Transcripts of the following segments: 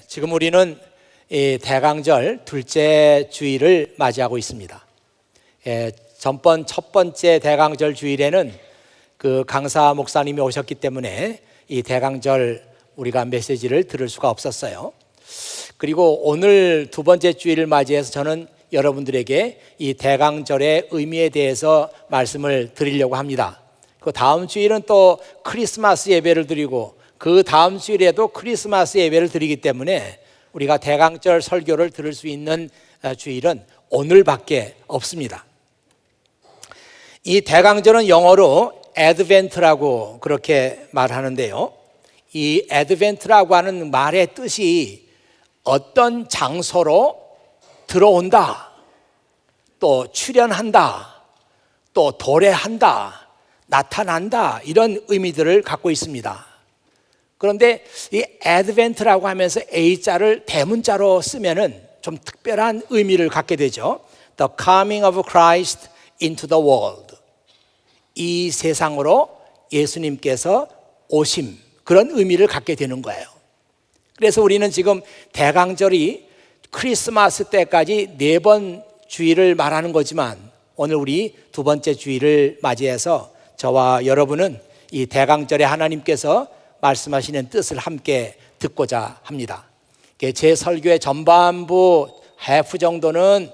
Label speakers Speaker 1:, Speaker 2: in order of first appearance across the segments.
Speaker 1: 지금 우리는 이 대강절 둘째 주일을 맞이하고 있습니다. 전번 첫 번째 대강절 주일에는 그 강사 목사님이 오셨기 때문에 이 대강절 우리가 메시지를 들을 수가 없었어요. 그리고 오늘 두 번째 주일을 맞이해서 저는 여러분들에게 이 대강절의 의미에 대해서 말씀을 드리려고 합니다. 그 다음 주일은 또 크리스마스 예배를 드리고 그 다음 주일에도 크리스마스 예배를 드리기 때문에 우리가 대강절 설교를 들을 수 있는 주일은 오늘밖에 없습니다. 이 대강절은 영어로 애드벤트라고 그렇게 말하는데요, 이 애드벤트라고 하는 말의 뜻이 어떤 장소로 들어온다, 또 출현한다, 또 도래한다, 나타난다, 이런 의미들을 갖고 있습니다. 그런데 이 애드벤트라고 하면서 A자를 대문자로 쓰면은 좀 특별한 의미를 갖게 되죠. The coming of Christ into the world. 이 세상으로 예수님께서 오심, 그런 의미를 갖게 되는 거예요. 그래서 우리는 지금 대강절이 크리스마스 때까지 4번 주일을 말하는 거지만 오늘 우리 두 번째 주일을 맞이해서 저와 여러분은 이 대강절에 하나님께서 말씀하시는 뜻을 함께 듣고자 합니다. 제 설교의 전반부 해프 정도는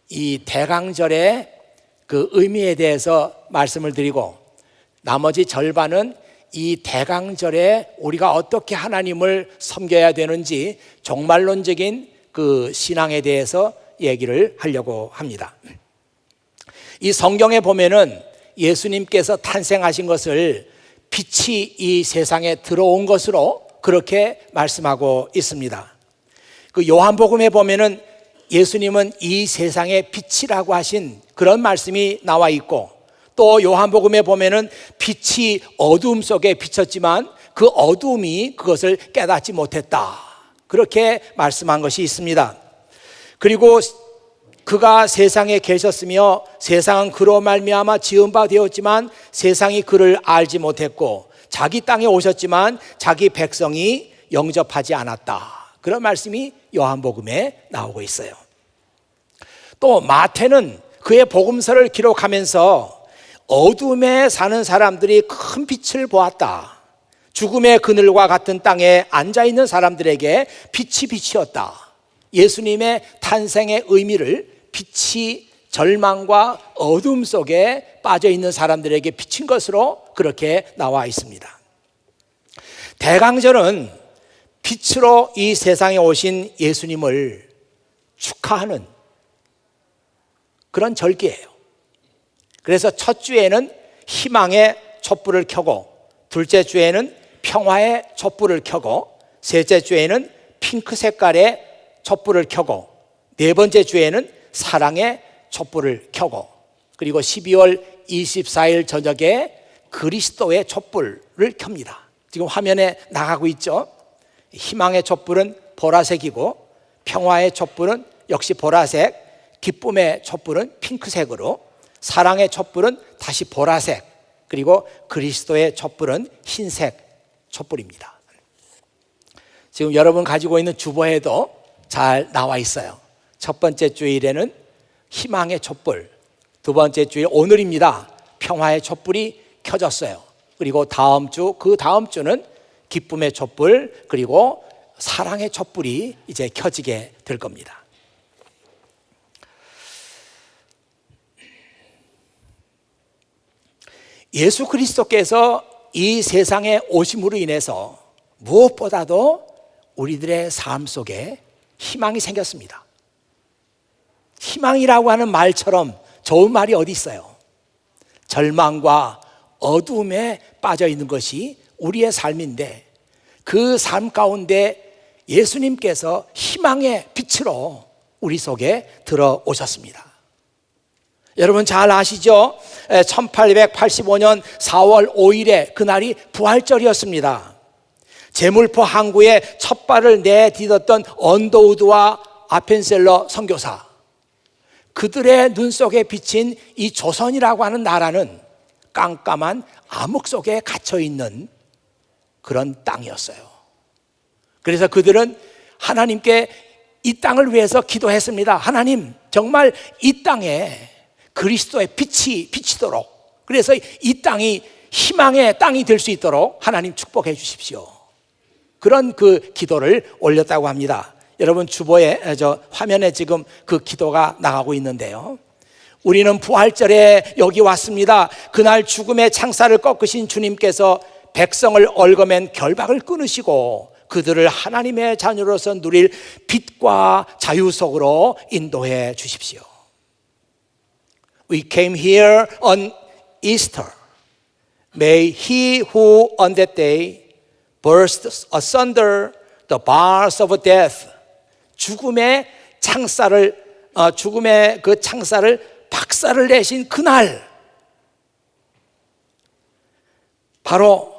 Speaker 1: 이 대강절의 그 의미에 대해서 말씀을 드리고, 나머지 절반은 이 대강절에 우리가 어떻게 하나님을 섬겨야 되는지 종말론적인 그 신앙에 대해서 얘기를 하려고 합니다. 이 성경에 보면은 예수님께서 탄생하신 것을 빛이 이 세상에 들어온 것으로 그렇게 말씀하고 있습니다. 그 요한복음에 보면은 예수님은 이 세상의 빛이라고 하신 그런 말씀이 나와 있고, 또 요한복음에 보면은 빛이 어두움 속에 비쳤지만 그 어두움이 그것을 깨닫지 못했다, 그렇게 말씀한 것이 있습니다. 그리고 그가 세상에 계셨으며 세상은 그로 말미암아 지은 바 되었지만 세상이 그를 알지 못했고 자기 땅에 오셨지만 자기 백성이 영접하지 않았다, 그런 말씀이 요한복음에 나오고 있어요. 또 마태는 그의 복음서를 기록하면서 어둠에 사는 사람들이 큰 빛을 보았다, 죽음의 그늘과 같은 땅에 앉아있는 사람들에게 빛이 빛이었다, 예수님의 탄생의 의미를 빛이 절망과 어둠 속에 빠져있는 사람들에게 비친 것으로 그렇게 나와 있습니다. 대강절은 빛으로 이 세상에 오신 예수님을 축하하는 그런 절기예요. 그래서 첫 주에는 희망의 촛불을 켜고, 둘째 주에는 평화의 촛불을 켜고, 셋째 주에는 핑크 색깔의 촛불을 켜고, 네 번째 주에는 사랑의 촛불을 켜고, 그리고 12월 24일 저녁에 그리스도의 촛불을 켭니다. 지금 화면에 나가고 있죠. 희망의 촛불은 보라색이고, 평화의 촛불은 역시 보라색, 기쁨의 촛불은 핑크색으로, 사랑의 촛불은 다시 보라색, 그리고 그리스도의 촛불은 흰색 촛불입니다. 지금 여러분 가지고 있는 주보에도 잘 나와 있어요. 첫 번째 주일에는 희망의 촛불, 두 번째 주일 오늘입니다, 평화의 촛불이 켜졌어요. 그리고 다음 주, 그 다음 주는 기쁨의 촛불, 그리고 사랑의 촛불이 이제 켜지게 될 겁니다. 예수 그리스도께서 이 세상에 오심으로 인해서 무엇보다도 우리들의 삶 속에 희망이 생겼습니다. 희망이라고 하는 말처럼 좋은 말이 어디 있어요? 절망과 어두움에 빠져 있는 것이 우리의 삶인데, 그 삶 가운데 예수님께서 희망의 빛으로 우리 속에 들어오셨습니다. 여러분 잘 아시죠? 1885년 4월 5일에 그날이 부활절이었습니다. 제물포 항구에 첫 발을 내딛었던 언더우드와 아펜셀러 선교사, 그들의 눈 속에 비친 이 조선이라고 하는 나라는 깜깜한 암흑 속에 갇혀있는 그런 땅이었어요. 그래서 그들은 하나님께 이 땅을 위해서 기도했습니다. 하나님, 정말 이 땅에 그리스도의 빛이 비치도록, 그래서 이 땅이 희망의 땅이 될 수 있도록 하나님 축복해 주십시오. 그런 그 기도를 올렸다고 합니다. 여러분 주보에 화면에 지금 그 기도가 나가고 있는데요. 우리는 부활절에 여기 왔습니다. 그날 죽음의 창살을 꺾으신 주님께서 백성을 얽어맨 결박을 끊으시고 그들을 하나님의 자녀로서 누릴 빛과 자유 속으로 인도해 주십시오. We came here on Easter. May he who on that day burst asunder the bars of death, 죽음의 그 창살을 박살을 내신 그날, 바로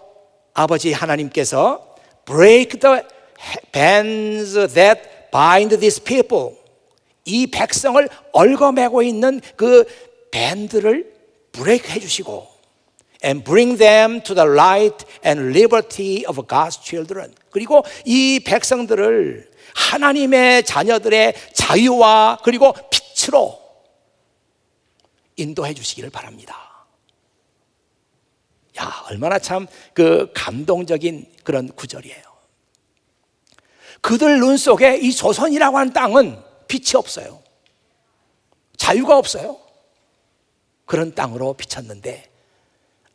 Speaker 1: 아버지 하나님께서 break the bands that bind these people, 이 백성을 얽어매고 있는 그 밴드를 브레이크 해주시고 and bring them to the light and liberty of God's children, 그리고 이 백성들을 하나님의 자녀들의 자유와 그리고 빛으로 인도해 주시기를 바랍니다. 야, 얼마나 참 그 감동적인 그런 구절이에요. 그들 눈 속에 이 조선이라고 하는 땅은 빛이 없어요. 자유가 없어요. 그런 땅으로 비쳤는데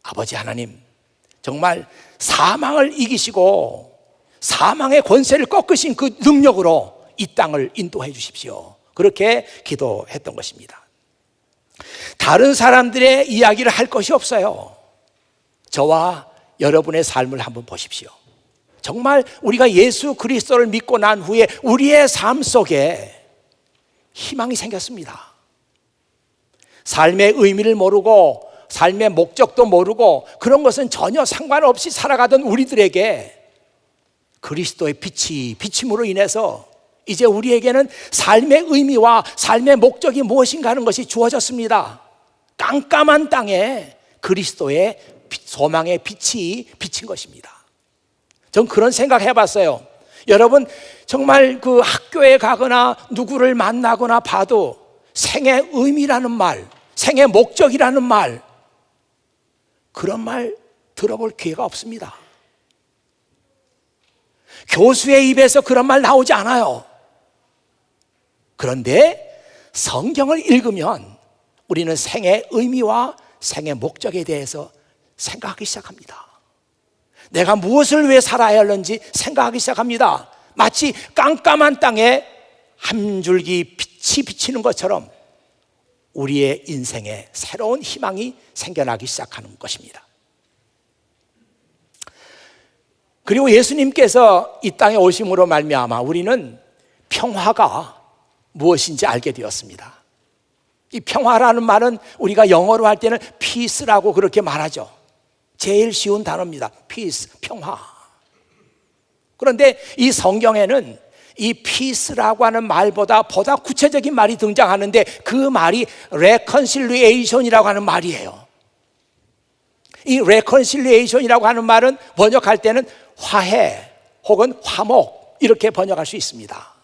Speaker 1: 아버지 하나님, 정말 사망을 이기시고 사망의 권세를 꺾으신 그 능력으로 이 땅을 인도해 주십시오. 그렇게 기도했던 것입니다. 다른 사람들의 이야기를 할 것이 없어요. 저와 여러분의 삶을 한번 보십시오. 정말 우리가 예수 그리스도를 믿고 난 후에 우리의 삶 속에 희망이 생겼습니다. 삶의 의미를 모르고 삶의 목적도 모르고 그런 것은 전혀 상관없이 살아가던 우리들에게 그리스도의 빛이 비침으로 인해서 이제 우리에게는 삶의 의미와 삶의 목적이 무엇인가 하는 것이 주어졌습니다. 깜깜한 땅에 그리스도의 소망의 빛이 비친 것입니다. 전 그런 생각 해봤어요. 여러분 정말 그 학교에 가거나 누구를 만나거나 봐도 생의 의미라는 말, 생의 목적이라는 말, 그런 말 들어볼 기회가 없습니다. 교수의 입에서 그런 말 나오지 않아요. 그런데 성경을 읽으면 우리는 생의 의미와 생의 목적에 대해서 생각하기 시작합니다. 내가 무엇을 위해 살아야 하는지 생각하기 시작합니다. 마치 깜깜한 땅에 한 줄기 빛이 비치는 것처럼 우리의 인생에 새로운 희망이 생겨나기 시작하는 것입니다. 그리고 예수님께서 이 땅에 오심으로 말미암아 우리는 평화가 무엇인지 알게 되었습니다. 이 평화라는 말은 우리가 영어로 할 때는 peace라고 그렇게 말하죠. 제일 쉬운 단어입니다. peace, 평화. 그런데 이 성경에는 이 peace라고 하는 말보다 보다 구체적인 말이 등장하는데 그 말이 reconciliation이라고 하는 말이에요. 이 reconciliation이라고 하는 말은 번역할 때는 화해 혹은 화목 이렇게 번역할 수 있습니다.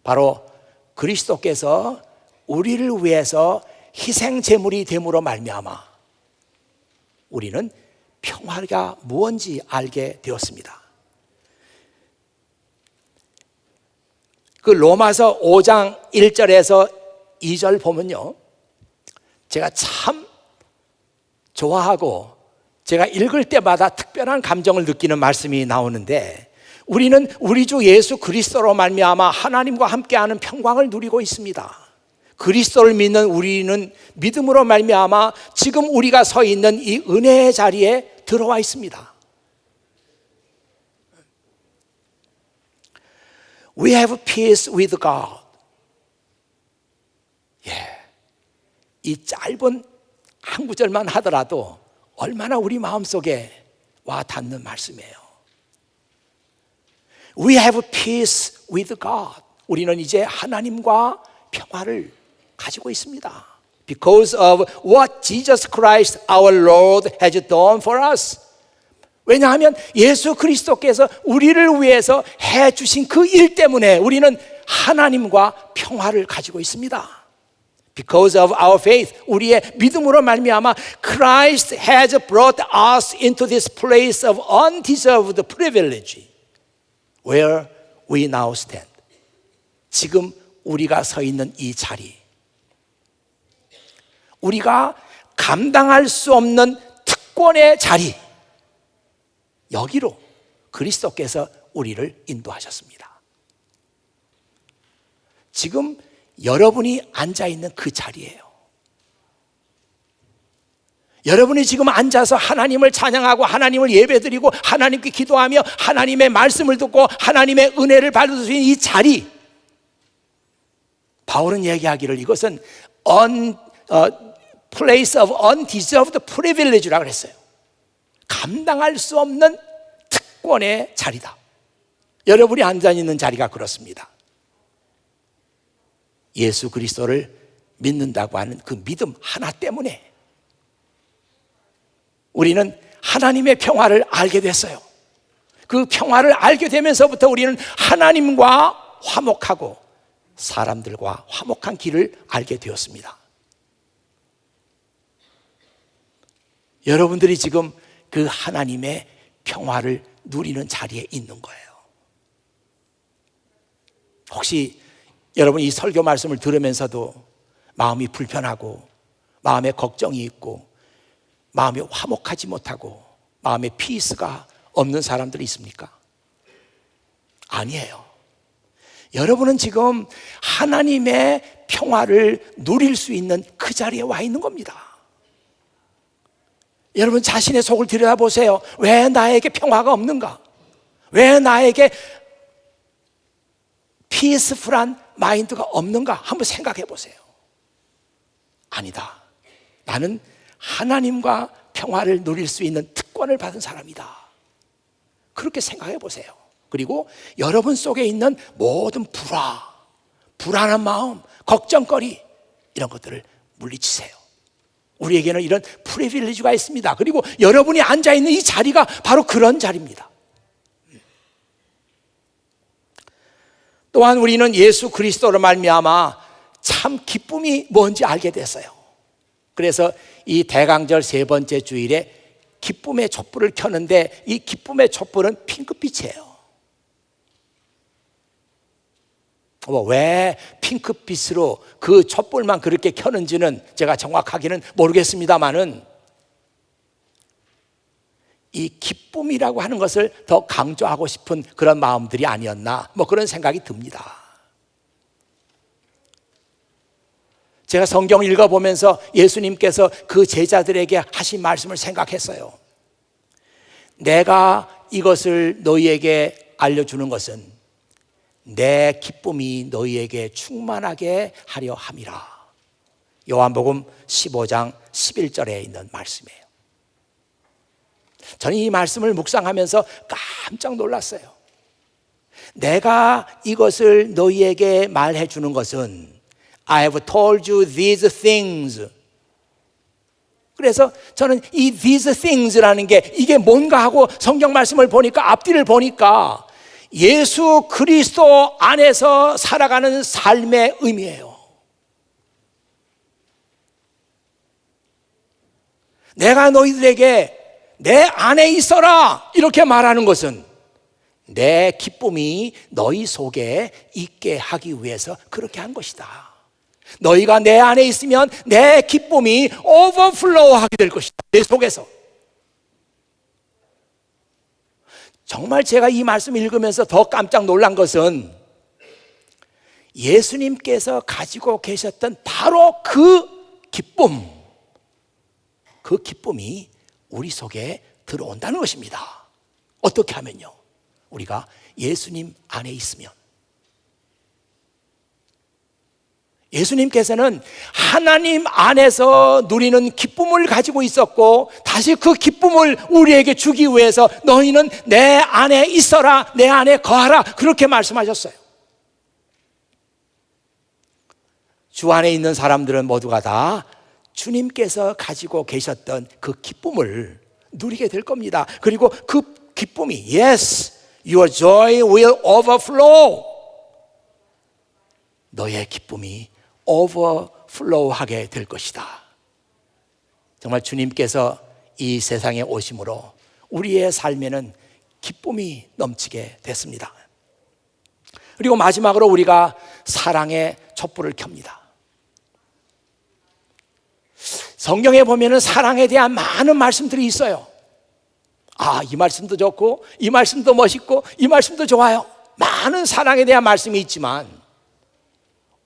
Speaker 1: 바로 그리스도께서 우리를 위해서 희생 제물이 됨으로 말미암아 우리는 평화가 무엇인지 알게 되었습니다. 그 로마서 5장 1절에서 2절 보면요, 제가 참 좋아하고 제가 읽을 때마다 특별한 감정을 느끼는 말씀이 나오는데, 우리는 우리 주 예수 그리스도로 말미암아 하나님과 함께하는 평강을 누리고 있습니다. 그리스도를 믿는 우리는 믿음으로 말미암아 지금 우리가 서 있는 이 은혜의 자리에 들어와 있습니다. We have peace with God. 이 짧은 한 구절만 하더라도 얼마나 우리 마음속에 와 닿는 말씀이에요. We have peace with God. 우리는 이제 하나님과 평화를 가지고 있습니다. Because of what Jesus Christ our Lord has done for us. 왜냐하면 예수 그리스도께서 우리를 위해서 해주신 그 일 때문에 우리는 하나님과 평화를 가지고 있습니다. Because of our faith, 우리의 믿음으로 말미암아 Christ has brought us into this place of undeserved privilege where we now stand. 지금 우리가 서 있는 이 자리, 우리가 감당할 수 없는 특권의 자리, 여기로 그리스도께서 우리를 인도하셨습니다. 지금 여러분이 앉아있는 그 자리예요. 여러분이 지금 앉아서 하나님을 찬양하고 하나님을 예배드리고 하나님께 기도하며 하나님의 말씀을 듣고 하나님의 은혜를 받을 수 있는 이 자리, 바울은 얘기하기를 이것은 place of undeserved privilege라고 했어요. 감당할 수 없는 특권의 자리다. 여러분이 앉아있는 자리가 그렇습니다. 예수 그리스도를 믿는다고 하는 그 믿음 하나 때문에 우리는 하나님의 평화를 알게 됐어요. 그 평화를 알게 되면서부터 우리는 하나님과 화목하고 사람들과 화목한 길을 알게 되었습니다. 여러분들이 지금 그 하나님의 평화를 누리는 자리에 있는 거예요. 혹시 여러분 이 설교 말씀을 들으면서도 마음이 불편하고 마음에 걱정이 있고 마음이 화목하지 못하고 마음에 피스가 없는 사람들이 있습니까? 아니에요. 여러분은 지금 하나님의 평화를 누릴 수 있는 그 자리에 와 있는 겁니다. 여러분 자신의 속을 들여다보세요. 왜 나에게 평화가 없는가? 왜 나에게 피스풀한 마인드가 없는가? 한번 생각해 보세요. 아니다. 나는 하나님과 평화를 누릴 수 있는 특권을 받은 사람이다. 그렇게 생각해 보세요. 그리고 여러분 속에 있는 모든 불안한 마음, 걱정거리 이런 것들을 물리치세요. 우리에게는 이런 프리빌리지가 있습니다. 그리고 여러분이 앉아있는 이 자리가 바로 그런 자리입니다. 또한 우리는 예수 그리스도로 말미암아 참 기쁨이 뭔지 알게 됐어요. 그래서 이 대강절 세 번째 주일에 기쁨의 촛불을 켜는데 이 기쁨의 촛불은 핑크빛이에요. 왜 핑크빛으로 그 촛불만 그렇게 켜는지는 제가 정확하게는 모르겠습니다만은 이 기쁨이라고 하는 것을 더 강조하고 싶은 그런 마음들이 아니었나 그런 생각이 듭니다. 제가 성경 읽어보면서 예수님께서 그 제자들에게 하신 말씀을 생각했어요. 내가 이것을 너희에게 알려주는 것은 내 기쁨이 너희에게 충만하게 하려 함이라. 요한복음 15장 11절에 있는 말씀이에요. 저는 이 말씀을 묵상하면서 깜짝 놀랐어요. 내가 이것을 너희에게 말해 주는 것은 I have told you these things. 그래서 저는 이 these things라는 게 이게 뭔가 하고 성경 말씀을 보니까 앞뒤를 보니까 예수 그리스도 안에서 살아가는 삶의 의미예요. 내가 너희들에게 내 안에 있어라 이렇게 말하는 것은 내 기쁨이 너희 속에 있게 하기 위해서 그렇게 한 것이다. 너희가 내 안에 있으면 내 기쁨이 오버플로우하게 될 것이다. 내 속에서. 정말 제가 이 말씀 읽으면서 더 깜짝 놀란 것은 예수님께서 가지고 계셨던 바로 그 기쁨, 그 기쁨이 우리 속에 들어온다는 것입니다. 어떻게 하면요? 우리가 예수님 안에 있으면. 예수님께서는 하나님 안에서 누리는 기쁨을 가지고 있었고 다시 그 기쁨을 우리에게 주기 위해서 너희는 내 안에 있어라, 내 안에 거하라 그렇게 말씀하셨어요. 주 안에 있는 사람들은 모두가 다 주님께서 가지고 계셨던 그 기쁨을 누리게 될 겁니다. 그리고 그 기쁨이 Yes, your joy will overflow. 너의 기쁨이 overflow하게 될 것이다. 정말 주님께서 이 세상에 오심으로 우리의 삶에는 기쁨이 넘치게 됐습니다. 그리고 마지막으로 우리가 사랑의 촛불을 켭니다. 성경에 보면은 사랑에 대한 많은 말씀들이 있어요. 이 말씀도 좋고 이 말씀도 멋있고 이 말씀도 좋아요. 많은 사랑에 대한 말씀이 있지만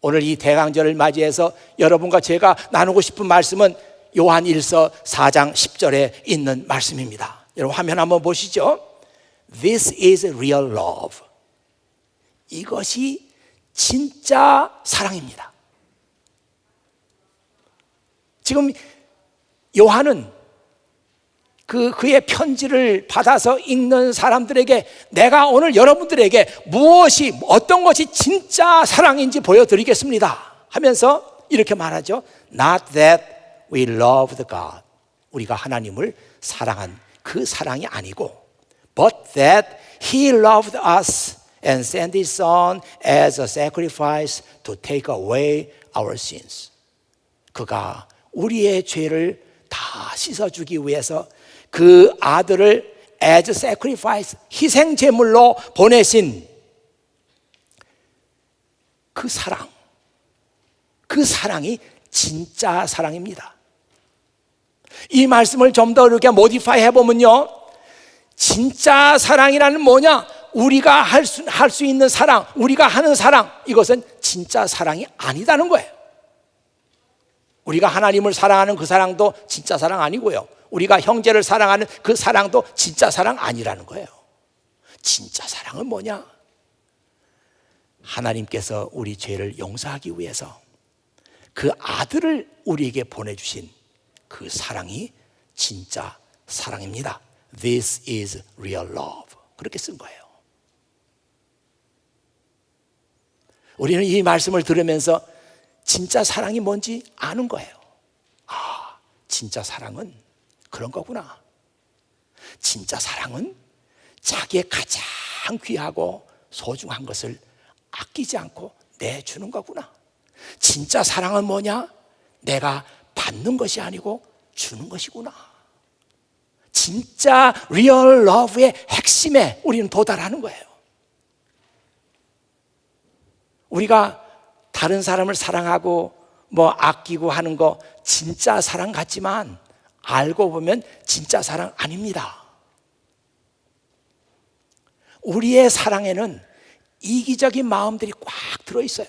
Speaker 1: 오늘 이 대강절을 맞이해서 여러분과 제가 나누고 싶은 말씀은 요한 1서 4장 10절에 있는 말씀입니다. 여러분 화면 한번 보시죠. This is real love. 이것이 진짜 사랑입니다. 지금 요한은 그의 편지를 받아서 읽는 사람들에게 내가 오늘 여러분들에게 무엇이 어떤 것이 진짜 사랑인지 보여드리겠습니다 하면서 이렇게 말하죠. Not that we loved God. 우리가 하나님을 사랑한 그 사랑이 아니고 But that He loved us and sent His Son as a sacrifice to take away our sins. 그가 우리의 죄를 다 씻어주기 위해서 그 아들을 as sacrifice, 희생 제물로 보내신 그 사랑, 그 사랑이 진짜 사랑입니다. 이 말씀을 좀 더 이렇게 모디파이 해보면요, 진짜 사랑이라는 뭐냐? 우리가 할 수 있는 사랑, 우리가 하는 사랑, 이것은 진짜 사랑이 아니다는 거예요. 우리가 하나님을 사랑하는 그 사랑도 진짜 사랑 아니고요, 우리가 형제를 사랑하는 그 사랑도 진짜 사랑 아니라는 거예요. 진짜 사랑은 뭐냐? 하나님께서 우리 죄를 용서하기 위해서 그 아들을 우리에게 보내주신 그 사랑이 진짜 사랑입니다. This is real love. 그렇게 쓴 거예요. 우리는 이 말씀을 들으면서 진짜 사랑이 뭔지 아는 거예요. 진짜 사랑은 그런 거구나. 진짜 사랑은 자기의 가장 귀하고 소중한 것을 아끼지 않고 내주는 거구나. 진짜 사랑은 뭐냐? 내가 받는 것이 아니고 주는 것이구나. 진짜 리얼 러브의 핵심에 우리는 도달하는 거예요. 우리가 다른 사람을 사랑하고 아끼고 하는 거 진짜 사랑 같지만 알고 보면 진짜 사랑 아닙니다. 우리의 사랑에는 이기적인 마음들이 꽉 들어있어요.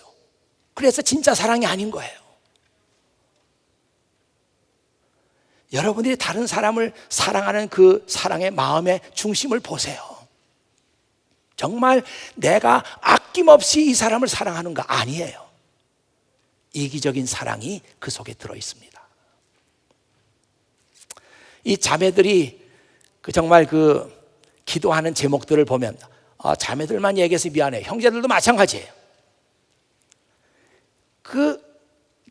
Speaker 1: 그래서 진짜 사랑이 아닌 거예요. 여러분들이 다른 사람을 사랑하는 그 사랑의 마음의 중심을 보세요. 정말 내가 아낌없이 이 사람을 사랑하는가? 아니에요. 이기적인 사랑이 그 속에 들어있습니다. 이 자매들이 정말 기도하는 제목들을 보면 자매들만 얘기해서 미안해요. 형제들도 마찬가지예요. 그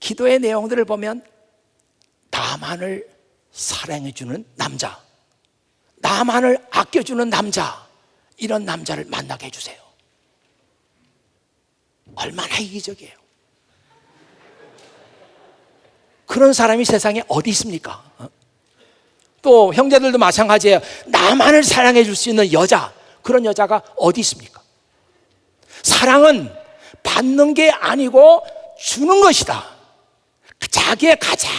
Speaker 1: 기도의 내용들을 보면 나만을 사랑해주는 남자, 나만을 아껴주는 남자, 이런 남자를 만나게 해주세요. 얼마나 이기적이에요. 그런 사람이 세상에 어디 있습니까? 또 형제들도 마찬가지예요. 나만을 사랑해 줄 수 있는 여자, 그런 여자가 어디 있습니까? 사랑은 받는 게 아니고 주는 것이다. 자기의 가장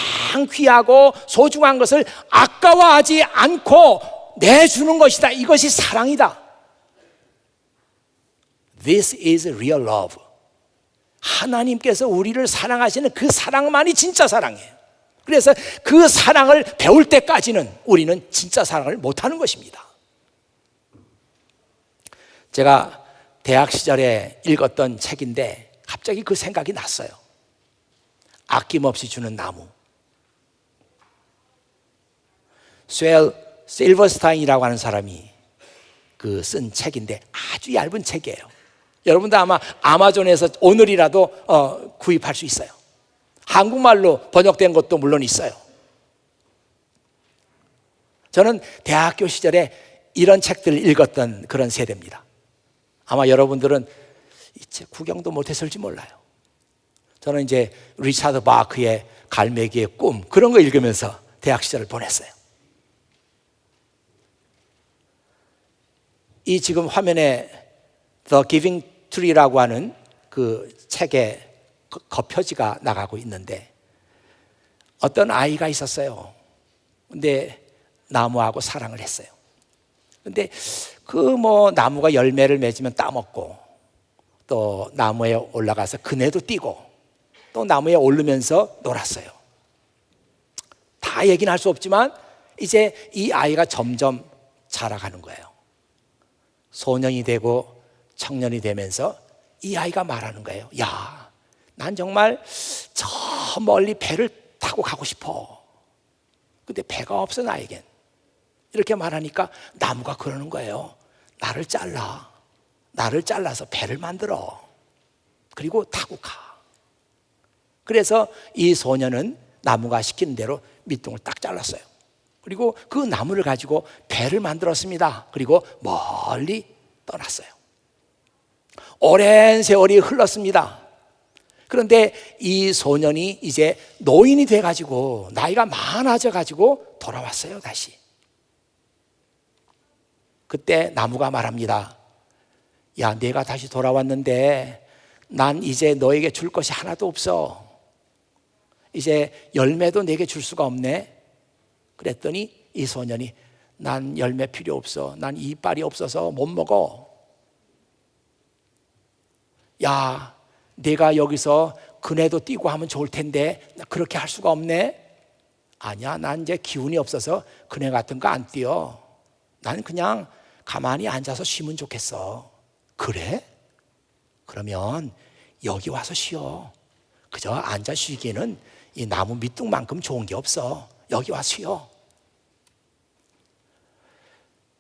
Speaker 1: 귀하고 소중한 것을 아까워하지 않고 내주는 것이다. 이것이 사랑이다. This is real love. 하나님께서 우리를 사랑하시는 그 사랑만이 진짜 사랑이에요. 그래서 그 사랑을 배울 때까지는 우리는 진짜 사랑을 못하는 것입니다. 제가 대학 시절에 읽었던 책인데 갑자기 그 생각이 났어요. 아낌없이 주는 나무. 스웰 실버스타인이라고 하는 사람이 쓴 책인데 아주 얇은 책이에요. 여러분도 아마 아마존에서 오늘이라도 구입할 수 있어요. 한국말로 번역된 것도 물론 있어요. 저는 대학교 시절에 이런 책들을 읽었던 그런 세대입니다. 아마 여러분들은 이 책 구경도 못했을지 몰라요. 저는 이제 리차드 바크의 갈매기의 꿈, 그런 거 읽으면서 대학 시절을 보냈어요. 이 지금 화면에 The Giving Tree라고 하는 그 책의 겉표지가 나가고 있는데, 어떤 아이가 있었어요. 근데 나무하고 사랑을 했어요. 근데 그 나무가 열매를 맺으면 따먹고, 또 나무에 올라가서 그네도 뛰고, 또 나무에 오르면서 놀았어요. 다 얘기는 할 수 없지만 이제 이 아이가 점점 자라가는 거예요. 소년이 되고 청년이 되면서 이 아이가 말하는 거예요. 야, 난 정말 저 멀리 배를 타고 가고 싶어. 근데 배가 없어 나에겐. 이렇게 말하니까 나무가 그러는 거예요. 나를 잘라서 배를 만들어. 그리고 타고 가. 그래서 이 소년은 나무가 시키는 대로 밑둥을 딱 잘랐어요. 그리고 그 나무를 가지고 배를 만들었습니다. 그리고 멀리 떠났어요. 오랜 세월이 흘렀습니다. 그런데 이 소년이 이제 노인이 돼가지고, 나이가 많아져가지고 돌아왔어요, 다시. 그때 나무가 말합니다. 야, 내가 다시 돌아왔는데 난 이제 너에게 줄 것이 하나도 없어. 이제 열매도 내게 줄 수가 없네. 그랬더니 이 소년이, 난 열매 필요 없어. 난 이빨이 없어서 못 먹어. 야, 내가 여기서 그네도 뛰고 하면 좋을 텐데 나 그렇게 할 수가 없네. 아니야, 난 이제 기운이 없어서 그네 같은 거 안 뛰어. 난 그냥 가만히 앉아서 쉬면 좋겠어. 그래? 그러면 여기 와서 쉬어. 그저 앉아 쉬기에는 이 나무 밑둥만큼 좋은 게 없어. 여기 와서 쉬어.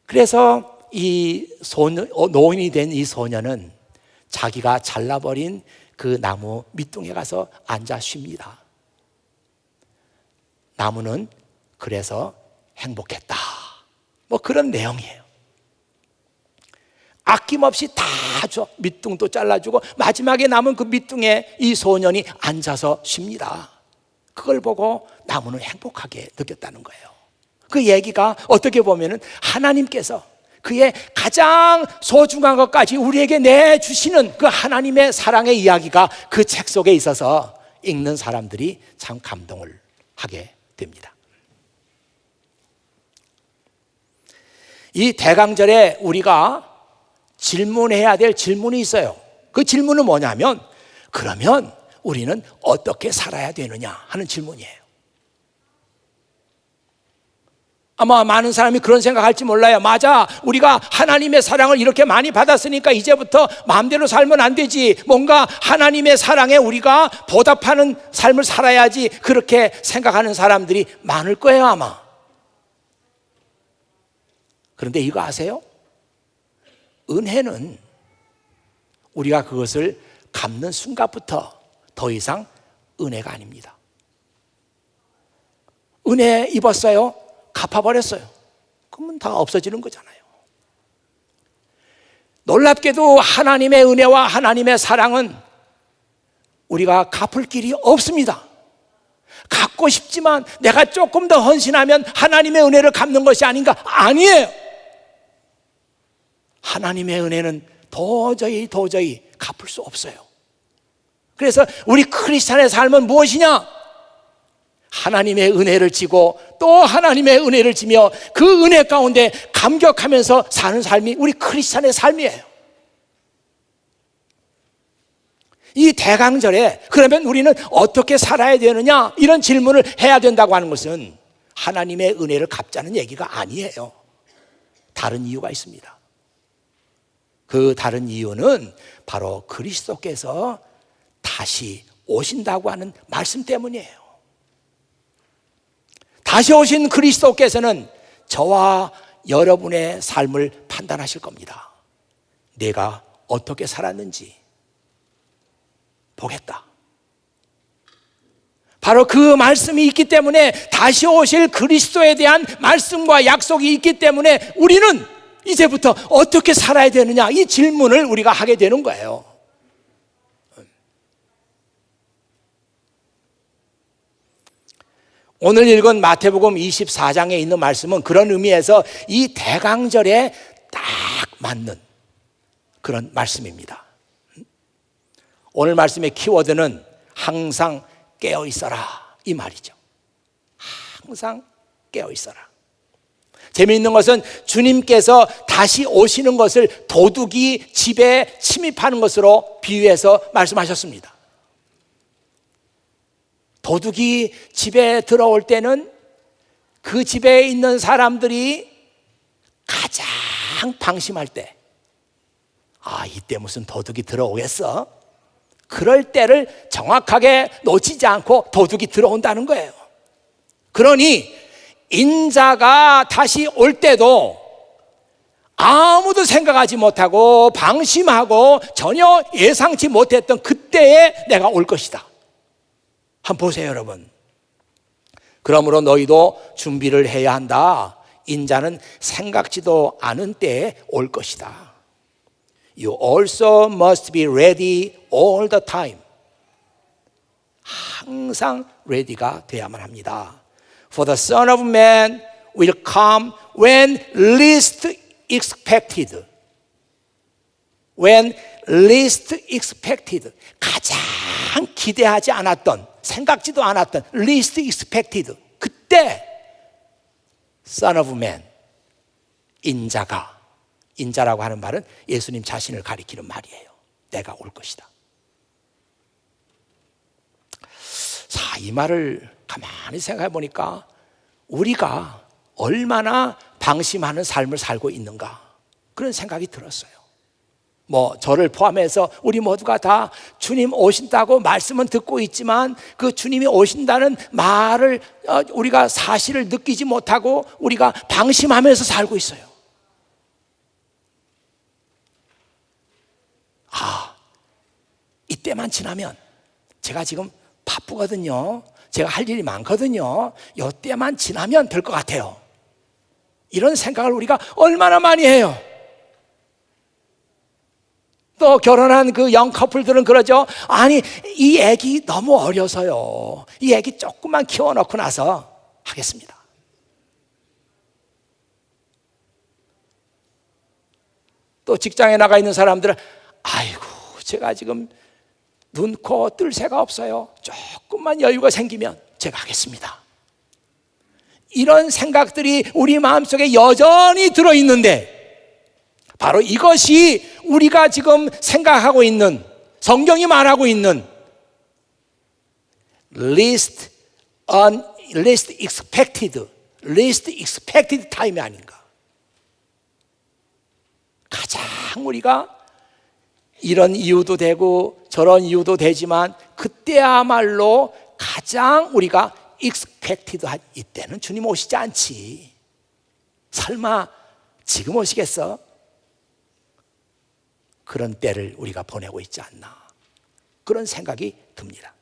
Speaker 1: 그래서 이 노인이 된 이 소년은 자기가 잘라버린 그 나무 밑둥에 가서 앉아 쉽니다. 나무는 그래서 행복했다. 그런 내용이에요. 아낌없이 다 줘. 밑둥도 잘라주고 마지막에 남은 그 밑둥에 이 소년이 앉아서 쉽니다. 그걸 보고 나무는 행복하게 느꼈다는 거예요. 그 얘기가 어떻게 보면은 하나님께서 그의 가장 소중한 것까지 우리에게 내주시는 그 하나님의 사랑의 이야기가 그 책 속에 있어서 읽는 사람들이 참 감동을 하게 됩니다. 이 대강절에 우리가 질문해야 될 질문이 있어요. 그 질문은 뭐냐면, 그러면 우리는 어떻게 살아야 되느냐 하는 질문이에요. 아마 많은 사람이 그런 생각할지 몰라요. 맞아, 우리가 하나님의 사랑을 이렇게 많이 받았으니까 이제부터 마음대로 살면 안 되지. 뭔가 하나님의 사랑에 우리가 보답하는 삶을 살아야지. 그렇게 생각하는 사람들이 많을 거예요, 아마. 그런데 이거 아세요? 은혜는 우리가 그것을 갚는 순간부터 더 이상 은혜가 아닙니다. 은혜 입었어요? 갚아버렸어요. 그러면 다 없어지는 거잖아요. 놀랍게도 하나님의 은혜와 하나님의 사랑은 우리가 갚을 길이 없습니다. 갚고 싶지만 내가 조금 더 헌신하면 하나님의 은혜를 갚는 것이 아닌가? 아니에요. 하나님의 은혜는 도저히 갚을 수 없어요. 그래서 우리 크리스찬의 삶은 무엇이냐? 하나님의 은혜를 지고 또 하나님의 은혜를 지며 그 은혜 가운데 감격하면서 사는 삶이 우리 크리스찬의 삶이에요. 이 대강절에 그러면 우리는 어떻게 살아야 되느냐, 이런 질문을 해야 된다고 하는 것은 하나님의 은혜를 갚자는 얘기가 아니에요. 다른 이유가 있습니다. 그 다른 이유는 바로 그리스도께서 다시 오신다고 하는 말씀 때문이에요. 다시 오신 그리스도께서는 저와 여러분의 삶을 판단하실 겁니다. 내가 어떻게 살았는지 보겠다. 바로 그 말씀이 있기 때문에, 다시 오실 그리스도에 대한 말씀과 약속이 있기 때문에 우리는 이제부터 어떻게 살아야 되느냐, 이 질문을 우리가 하게 되는 거예요. 오늘 읽은 마태복음 24장에 있는 말씀은 그런 의미에서 이 대강절에 딱 맞는 그런 말씀입니다. 오늘 말씀의 키워드는 항상 깨어 있어라, 이 말이죠. 항상 깨어 있어라. 재미있는 것은 주님께서 다시 오시는 것을 도둑이 집에 침입하는 것으로 비유해서 말씀하셨습니다. 도둑이 집에 들어올 때는 그 집에 있는 사람들이 가장 방심할 때, 이때 무슨 도둑이 들어오겠어? 그럴 때를 정확하게 놓치지 않고 도둑이 들어온다는 거예요. 그러니 인자가 다시 올 때도 아무도 생각하지 못하고 방심하고 전혀 예상치 못했던 그때에 내가 올 것이다. 한번 보세요, 여러분. 그러므로 너희도 준비를 해야 한다. 인자는 생각지도 않은 때에 올 것이다. You also must be ready all the time. 항상 ready가 돼야만 합니다. For the Son of Man will come when least expected. When least expected. 가장 기대하지 않았던, 생각지도 않았던 least expected. 그때 Son of Man, 인자라고 하는 말은 예수님 자신을 가리키는 말이에요. 내가 올 것이다. 자, 이 말을 가만히 생각해 보니까 우리가 얼마나 방심하는 삶을 살고 있는가, 그런 생각이 들었어요. 저를 포함해서 우리 모두가 다 주님 오신다고 말씀은 듣고 있지만 그 주님이 오신다는 말을 우리가 사실을 느끼지 못하고 우리가 방심하면서 살고 있어요. 이때만 지나면, 제가 지금 바쁘거든요, 제가 할 일이 많거든요, 이때만 지나면 될 것 같아요. 이런 생각을 우리가 얼마나 많이 해요. 또 결혼한 그 영 커플들은 그러죠. 아니, 이 애기 너무 어려서요, 이 애기 조금만 키워놓고 나서 하겠습니다. 또 직장에 나가 있는 사람들은 아이고, 제가 지금 눈, 코 뜰 새가 없어요, 조금만 여유가 생기면 제가 하겠습니다. 이런 생각들이 우리 마음속에 여전히 들어있는데, 바로 이것이 우리가 지금 생각하고 있는, 성경이 말하고 있는 least expected time이 아닌가. 가장 우리가 이런 이유도 되고 저런 이유도 되지만 그때야말로 가장 우리가 expected 한 이때는 주님 오시지 않지, 설마 지금 오시겠어? 그런 때를 우리가 보내고 있지 않나, 그런 생각이 듭니다.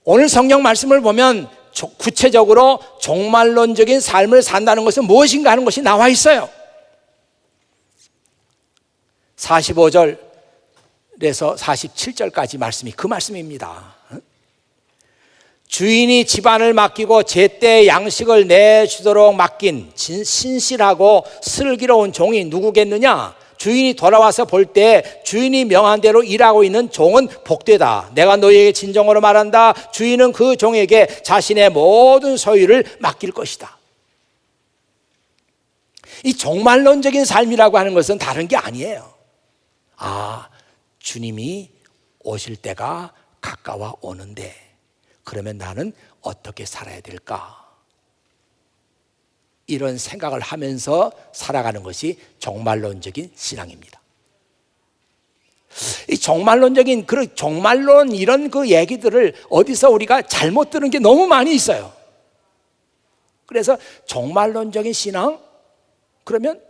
Speaker 1: 오늘 성경 말씀을 보면 구체적으로 종말론적인 삶을 산다는 것은 무엇인가 하는 것이 나와 있어요. 45절에서 47절까지 말씀이 그 말씀입니다. 주인이 집안을 맡기고 제때 양식을 내주도록 맡긴 신실하고 슬기로운 종이 누구겠느냐? 주인이 돌아와서 볼 때 주인이 명한 대로 일하고 있는 종은 복되다. 내가 너희에게 진정으로 말한다. 주인은 그 종에게 자신의 모든 소유를 맡길 것이다. 이 종말론적인 삶이라고 하는 것은 다른 게 아니에요. 주님이 오실 때가 가까워 오는데, 그러면 나는 어떻게 살아야 될까? 이런 생각을 하면서 살아가는 것이 종말론적인 신앙입니다. 이 종말론적인 종말론 이런 그 얘기들을 어디서 우리가 잘못 들은 게 너무 많이 있어요. 그래서 종말론적인 신앙, 그러면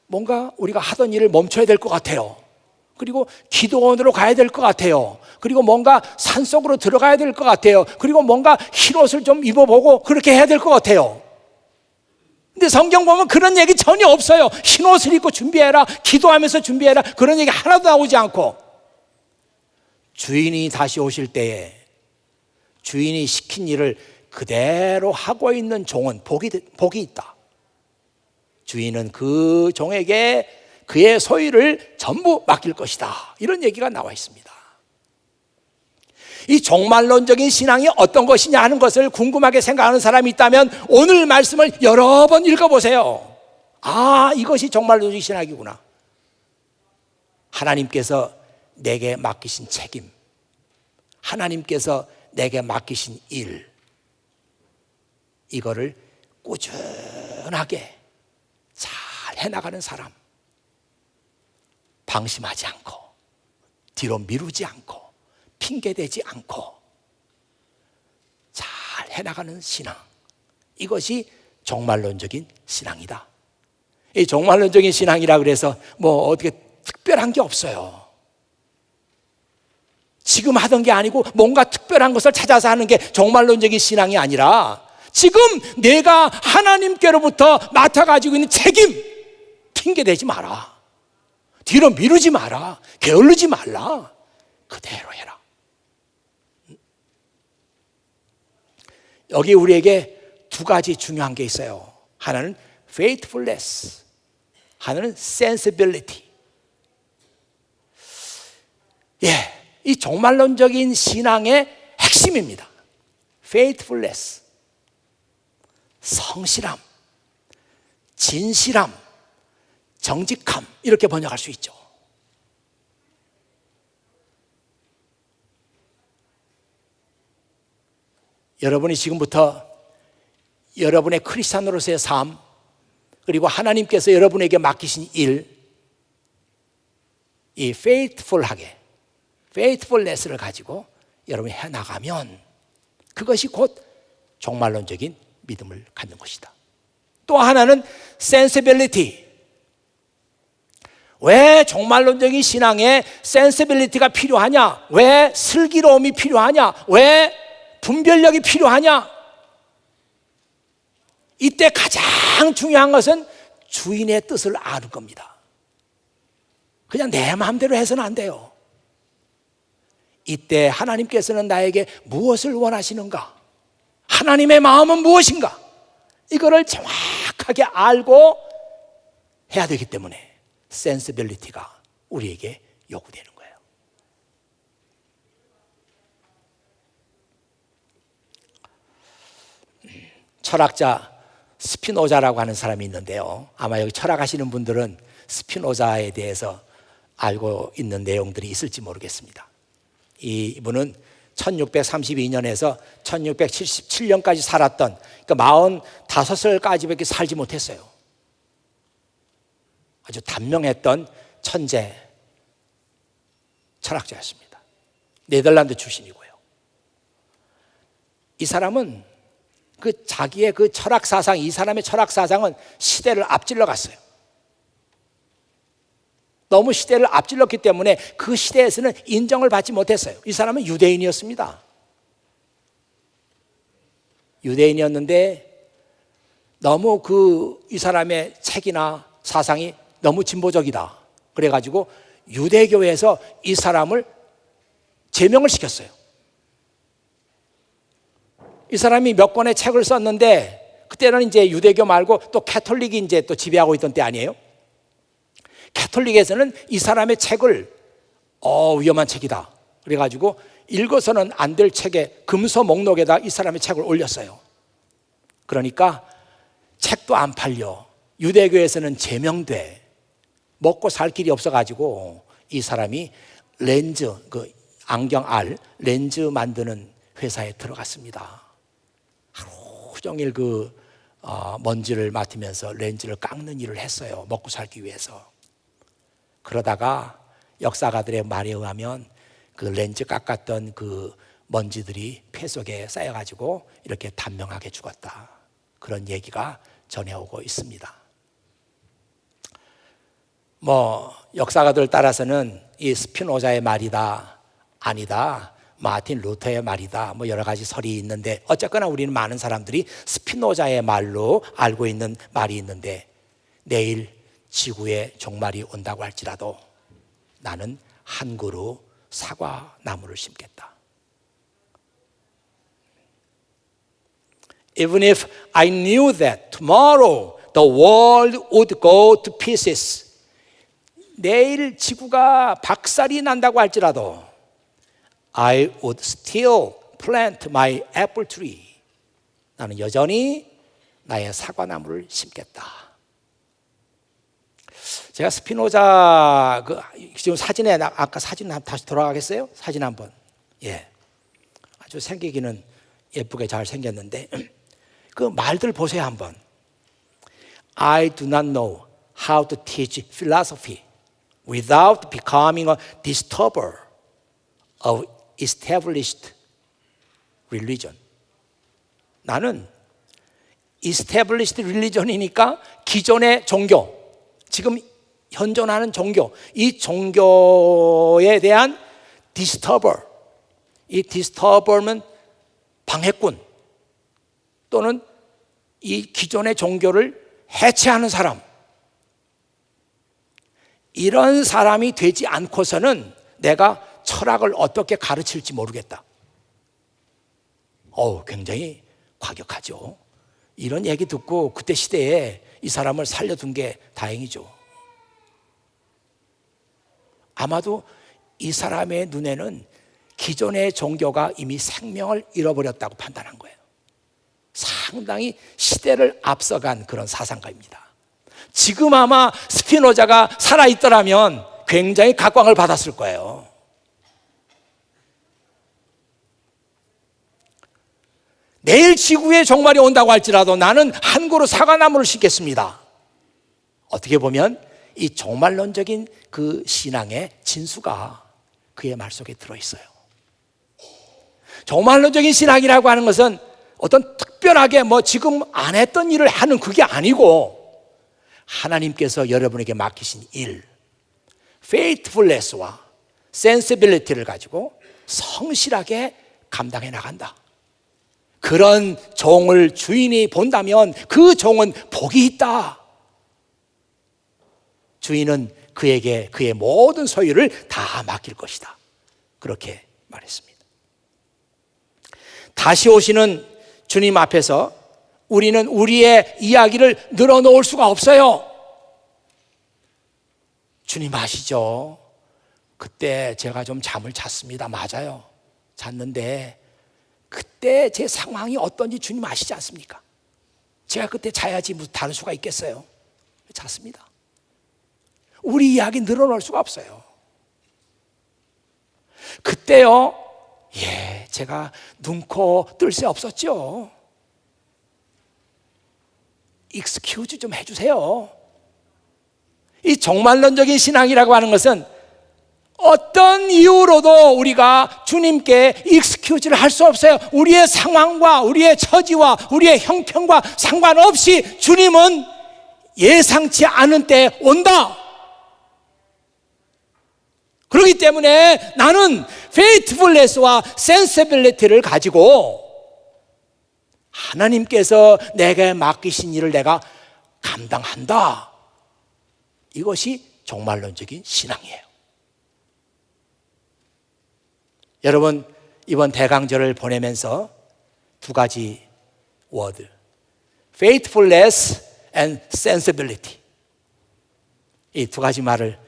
Speaker 1: 뭔가 우리가 하던 일을 멈춰야 될 것 같아요. 그리고 기도원으로 가야 될 것 같아요. 그리고 뭔가 산속으로 들어가야 될 것 같아요. 그리고 뭔가 흰옷을 좀 입어보고 그렇게 해야 될 것 같아요. 근데 성경 보면 그런 얘기 전혀 없어요. 흰옷을 입고 준비해라, 기도하면서 준비해라, 그런 얘기 하나도 나오지 않고, 주인이 다시 오실 때에 주인이 시킨 일을 그대로 하고 있는 종은 복이 있다. 주인은 그 종에게 그의 소유를 전부 맡길 것이다. 이런 얘기가 나와 있습니다. 이 종말론적인 신앙이 어떤 것이냐 하는 것을 궁금하게 생각하는 사람이 있다면 오늘 말씀을 여러 번 읽어보세요. 아, 이것이 종말론적인 신앙이구나. 하나님께서 내게 맡기신 책임, 하나님께서 내게 맡기신 일, 이거를 꾸준하게 잘 해나가는 사람, 방심하지 않고 뒤로 미루지 않고 핑계대지 않고 잘 해나가는 신앙, 이것이 종말론적인 신앙이다. 이 종말론적인 신앙이라 그래서 뭐 어떻게 특별한 게 없어요. 지금 하던 게 아니고 뭔가 특별한 것을 찾아서 하는 게 종말론적인 신앙이 아니라 지금 내가 하나님께로부터 맡아가지고 있는 책임, 핑계대지 마라, 뒤로 미루지 마라, 게을르지 말라, 그대로 해라. 여기 우리에게 두 가지 중요한 게 있어요. 하나는 faithfulness, 하나는 sensibility. 이 종말론적인 신앙의 핵심입니다. faithfulness, 성실함, 진실함, 정직함, 이렇게 번역할 수 있죠. 여러분이 지금부터 여러분의 크리스찬으로서의 삶, 그리고 하나님께서 여러분에게 맡기신 일, 이 faithfulness를 가지고 여러분이 해나가면 그것이 곧 종말론적인 믿음을 갖는 것이다. 또 하나는 sensibility. 왜 종말론적인 신앙에 sensibility가 필요하냐? 왜 슬기로움이 필요하냐? 왜 분별력이 필요하냐? 이때 가장 중요한 것은 주인의 뜻을 아는 겁니다. 그냥 내 마음대로 해서는 안 돼요. 이때 하나님께서는 나에게 무엇을 원하시는가? 하나님의 마음은 무엇인가? 이거를 정확하게 알고 해야 되기 때문에 센시빌리티가 우리에게 요구되는 거예요. 철학자 스피노자라고 하는 사람이 있는데요, 아마 여기 철학하시는 분들은 스피노자에 대해서 알고 있는 내용들이 있을지 모르겠습니다. 이분은 1632년에서 1677년까지 살았던, 그러니까 45살까지밖에 살지 못했어요. 아주 단명했던 천재 철학자였습니다. 네덜란드 출신이고요. 이 사람은 자기의 철학 사상, 이 사람의 철학 사상은 시대를 앞질러 갔어요. 너무 시대를 앞질렀기 때문에 그 시대에서는 인정을 받지 못했어요. 이 사람은 유대인이었습니다. 유대인이었는데 너무 이 사람의 책이나 사상이 너무 진보적이다. 그래가지고 유대교에서 이 사람을 제명을 시켰어요. 이 사람이 몇 권의 책을 썼는데, 그때는 이제 유대교 말고 또 캐톨릭이 이제 또 지배하고 있던 때 아니에요? 캐톨릭에서는 이 사람의 책을 위험한 책이다, 그래가지고 읽어서는 안 될 책에 금서 목록에다 이 사람의 책을 올렸어요. 그러니까 책도 안 팔려, 유대교에서는 제명돼, 먹고 살 길이 없어가지고 이 사람이 렌즈, 안경 렌즈 만드는 회사에 들어갔습니다. 하루 종일 먼지를 맡으면서 렌즈를 깎는 일을 했어요. 먹고 살기 위해서. 그러다가 역사가들의 말에 의하면 그 렌즈 깎았던 그 먼지들이 폐 속에 쌓여가지고 이렇게 단명하게 죽었다, 그런 얘기가 전해오고 있습니다. 역사가들 따라서는 이 스피노자의 말이다, 아니다, 마틴 루터의 말이다, 여러 가지 설이 있는데, 어쨌거나 우리는 많은 사람들이 스피노자의 말로 알고 있는 말이 있는데, 내일 지구에 종말이 온다고 할지라도 나는 한 그루 사과 나무를 심겠다. Even if I knew that tomorrow the world would go to pieces, 내일 지구가 박살이 난다고 할지라도 I would still plant my apple tree. 나는 여전히 나의 사과나무를 심겠다. 제가 스피노자 지금 사진에 아까 사진 다시 돌아가겠어요? 사진 한번. 예, 아주 생기기는 예쁘게 잘 생겼는데 그 말들 보세요 한번. I do not know how to teach philosophy without becoming a disturber of established religion. 나는 established religion이니까 기존의 종교, 지금 현존하는 종교, 이 종교에 대한 disturber, 이 disturber는 방해꾼 또는 이 기존의 종교를 해체하는 사람, 이런 사람이 되지 않고서는 내가 철학을 어떻게 가르칠지 모르겠다. 굉장히 과격하죠. 이런 얘기 듣고 그때 시대에 이 사람을 살려둔 게 다행이죠. 아마도 이 사람의 눈에는 기존의 종교가 이미 생명을 잃어버렸다고 판단한 거예요. 상당히 시대를 앞서간 그런 사상가입니다. 지금 아마 스피노자가 살아있더라면 굉장히 각광을 받았을 거예요. 내일 지구에 종말이 온다고 할지라도 나는 한 그루 사과나무를 심겠습니다. 어떻게 보면 이 종말론적인 그 신앙의 진수가 그의 말 속에 들어있어요. 종말론적인 신앙이라고 하는 것은 어떤 특별하게 지금 안 했던 일을 하는 그게 아니고, 하나님께서 여러분에게 맡기신 일, faithfulness와 sensibility를 가지고 성실하게 감당해 나간다. 그런 종을 주인이 본다면 그 종은 복이 있다. 주인은 그에게 그의 모든 소유를 다 맡길 것이다. 그렇게 말했습니다. 다시 오시는 주님 앞에서 우리는 우리의 이야기를 늘어놓을 수가 없어요. 주님 아시죠? 그때 제가 좀 잠을 잤습니다. 맞아요. 잤는데 그때 제 상황이 어떤지 주님 아시지 않습니까? 제가 그때 자야지 무슨 다를 수가 있겠어요? 잤습니다. 우리 이야기 늘어놓을 수가 없어요. 그때요, 제가 눈코 뜰 새 없었죠. 익스큐즈 좀 해주세요. 이 종말론적인 신앙이라고 하는 것은 어떤 이유로도 우리가 주님께 익스큐즈를 할 수 없어요. 우리의 상황과 우리의 처지와 우리의 형편과 상관없이 주님은 예상치 않은 때 온다. 그렇기 때문에 나는 faithfulness와 sensibility를 가지고 하나님께서 내게 맡기신 일을 내가 감당한다. 이것이 종말론적인 신앙이에요. 여러분, 이번 대강절을 보내면서 두 가지 워드, faithfulness and sensibility, 이 두 가지 말을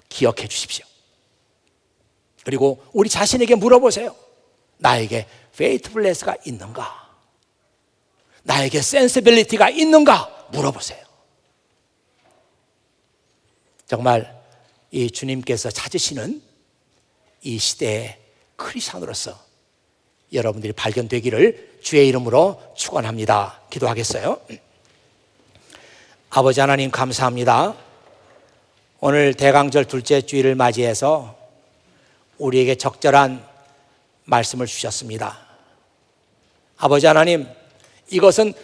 Speaker 1: 기억해 주십시오. 그리고 우리 자신에게 물어보세요. 나에게 faithfulness가 있는가? 나에게 sensibility가 있는가? 물어보세요. 정말 이 주님께서 찾으시는 이 시대의 크리스찬으로서 여러분들이 발견되기를 주의 이름으로 축원합니다. 기도하겠어요. 아버지 하나님 감사합니다. 오늘 대강절 둘째 주일을 맞이해서 우리에게 적절한 말씀을 주셨습니다. 아버지 하나님, 이것은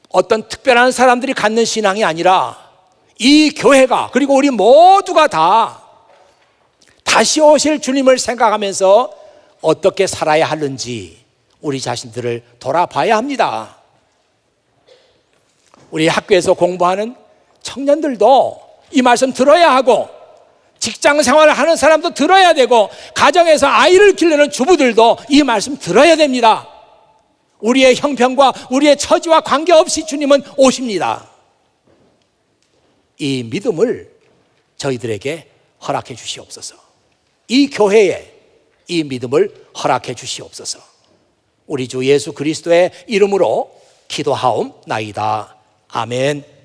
Speaker 1: 어떤 특별한 사람들이 갖는 신앙이 아니라 이 교회가, 그리고 우리 모두가 다 다시 오실 주님을 생각하면서 어떻게 살아야 하는지 우리 자신들을 돌아봐야 합니다. 우리 학교에서 공부하는 청년들도 이 말씀 들어야 하고, 직장 생활을 하는 사람도 들어야 되고, 가정에서 아이를 기르는 주부들도 이 말씀 들어야 됩니다. 우리의 형편과 우리의 처지와 관계없이 주님은 오십니다. 이 믿음을 저희들에게 허락해 주시옵소서. 이 교회에 이 믿음을 허락해 주시옵소서. 우리 주 예수 그리스도의 이름으로 기도하옵나이다. 아멘.